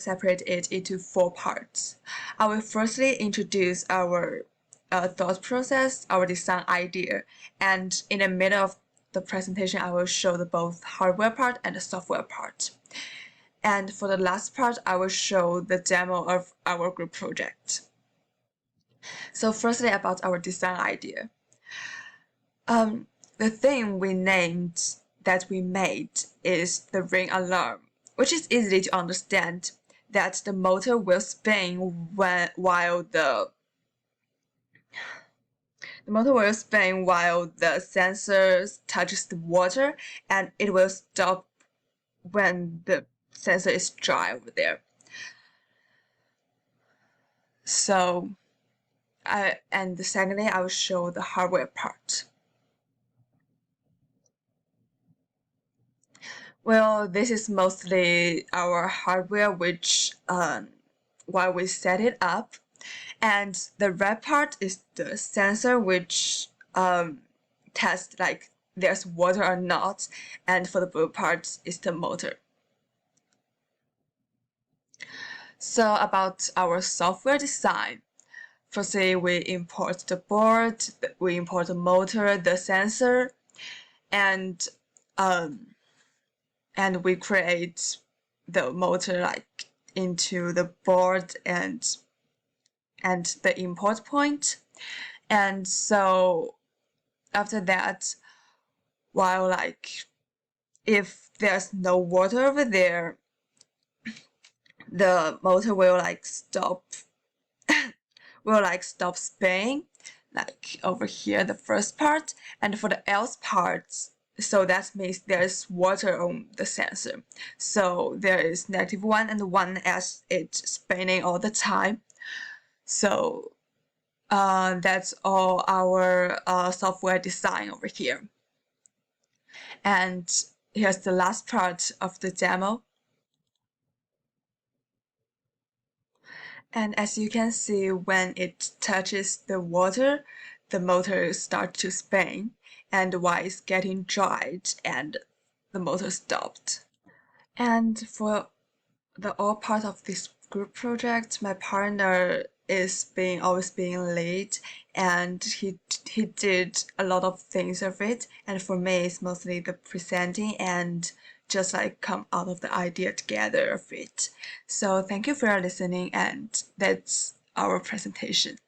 separate it into 4 parts. I will firstly introduce our thought process, our design idea, and in the middle of the presentation, I will show the both hardware part and the software part. And for the last part, I will show the demo of our group project. So firstly, about our design idea. The thing we named that we made is the ring alarm, which is easy to understand that the motor will spin while the motor will spin while the sensor touches the water, and it will stop when the sensor is dry over there. So, and secondly, I will show the hardware part. Well, this is mostly our hardware, which while we set it up, and the red part is the sensor, which tests like there's water or not, and for the blue part is the motor. So about our software design, firstly we import the board, we import the motor, the sensor, and we create the motor like into the board and the import point. And so after that, while like if there's no water over there, the motor will like stop spinning, like over here, the first part. And for the else parts, so that means there's water on the sensor, so there is -1 and 1 as it's spinning all the time. So that's all our software design over here. And here's the last part of the demo. And as you can see, when it touches the water, the motor starts to spin, and while it's getting dried, and the motor stopped. And for the all part of this group project, my partner is always being lead, and he did a lot of things of it. And for me, it's mostly the presenting and just like come out of the idea together of it. So thank you for listening, and that's our presentation.